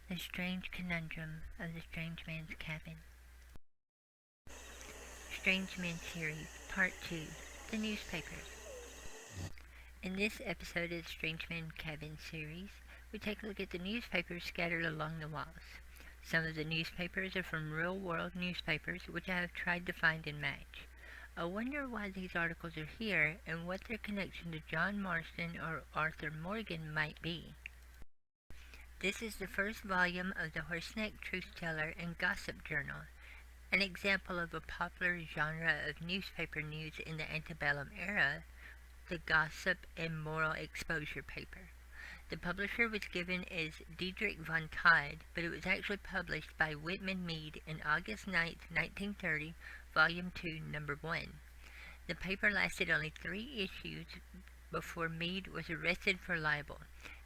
The Strange Conundrum of the Strangeman's Cabin. Strangeman Series, Part 2, The Newspapers. In this episode of the Strangeman Cabin series, we take a look at the newspapers scattered along the walls. Some of the newspapers are from real-world newspapers, which I have tried to find and match. I wonder why these articles are here and what their connection to John Marston or Arthur Morgan might be. This is the first volume of the Horseneck Truth Teller and Gossip Journal, an example of a popular genre of newspaper news in the antebellum era, the gossip and moral exposure paper. The publisher was given as Diedrich von Todd, but it was actually published by Whitman Mead in August 9, 1930, Volume 2, Number 1. The paper lasted only 3 issues before Mead was arrested for libel.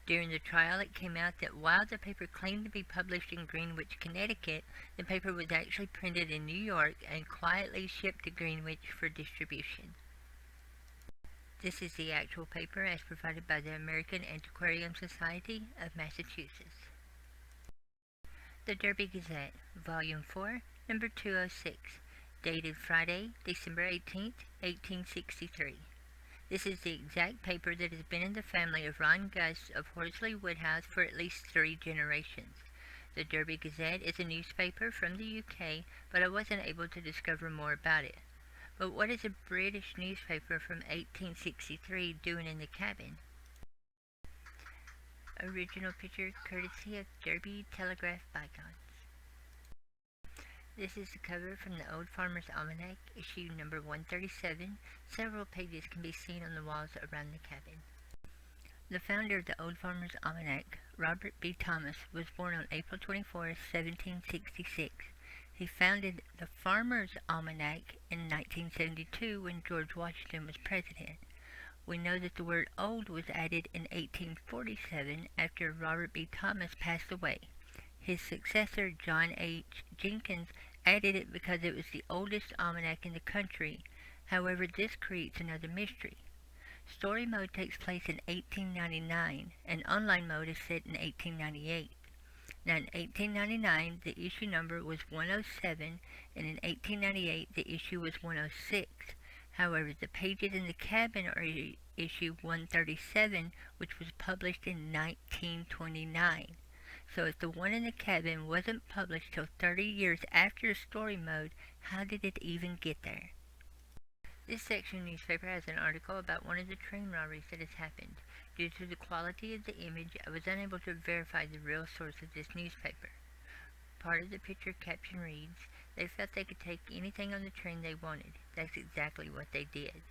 During the trial, it came out that while the paper claimed to be published in Greenwich, Connecticut, the paper was actually printed in New York and quietly shipped to Greenwich for distribution. This is the actual paper as provided by the American Antiquarian Society of Massachusetts. The Derby Gazette, Volume 4, Number 206, dated Friday, December 18, 1863. This is the exact paper that has been in the family of Ron Gus of Horsley Woodhouse for at least 3 generations. The Derby Gazette is a newspaper from the UK, but I wasn't able to discover more about it. But what is a British newspaper from 1863 doing in the cabin? Original picture courtesy of Derby Telegraph Bygones. This is the cover from the Old Farmer's Almanac, issue number 137. Several pages can be seen on the walls around the cabin. The founder of the Old Farmer's Almanac, Robert B. Thomas, was born on April 24, 1766. He founded the Farmer's Almanac in 1972 when George Washington was president. We know that the word old was added in 1847 after Robert B. Thomas passed away. His successor, John H. Jenkins, added it because it was the oldest almanac in the country. However, this creates another mystery. Story mode takes place in 1899, and online mode is set in 1898. Now, in 1899, the issue number was 107, and in 1898, the issue was 106. However, the pages in the cabin are issue 137, which was published in 1929. So if the one in the cabin wasn't published till 30 years after story mode, how did it even get there? This section of newspaper has an article about one of the train robberies that has happened. Due to the quality of the image, I was unable to verify the real source of this newspaper. Part of the picture caption reads, "They felt they could take anything on the train they wanted." That's exactly what they did.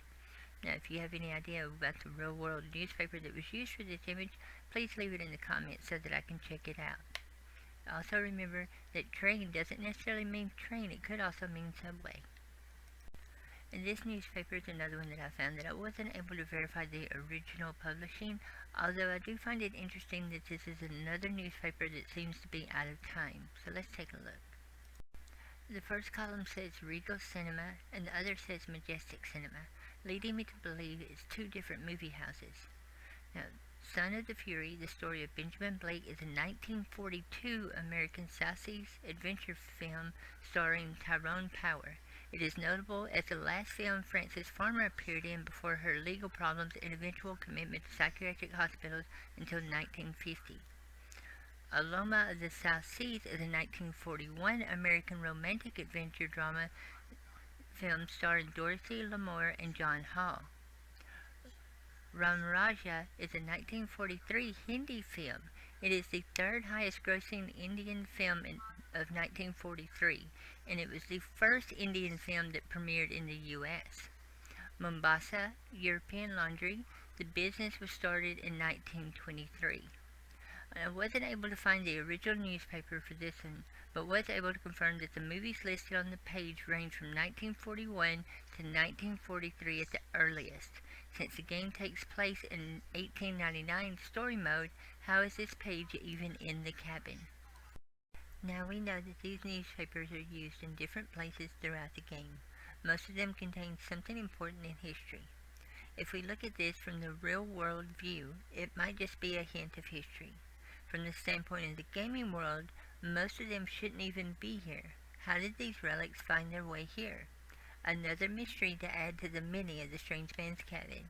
Now, if you have any idea about the real-world newspaper that was used for this image, please leave it in the comments so that I can check it out. Also remember that train doesn't necessarily mean train, it could also mean subway. And this newspaper is another one that I found that I wasn't able to verify the original publishing, although I do find it interesting that this is another newspaper that seems to be out of time. So let's take a look. The first column says Regal Cinema and the other says Majestic Cinema, leading me to believe it's 2 different movie houses. Now, Son of the Fury, the story of Benjamin Blake, is a 1942 American South Seas adventure film starring Tyrone Power. It is notable as the last film Frances Farmer appeared in before her legal problems and eventual commitment to psychiatric hospitals until 1950. Aloma of the South Seas is a 1941 American romantic adventure drama film starring Dorothy Lamour and John Hall. Ram Raja is a 1943 Hindi film. It is the 3rd highest grossing Indian film of 1943, and it was the first Indian film that premiered in the U.S. Mombasa, European Laundry. The business was started in 1923. I wasn't able to find the original newspaper for this one, but was able to confirm that the movies listed on the page range from 1941 to 1943 at the earliest. Since the game takes place in 1899 story mode, how is this page even in the cabin? Now we know that these newspapers are used in different places throughout the game. Most of them contain something important in history. If we look at this from the real world view, it might just be a hint of history. From the standpoint of the gaming world, most of them shouldn't even be here. How did these relics find their way here? Another mystery to add to the many of the Strangeman's cabin.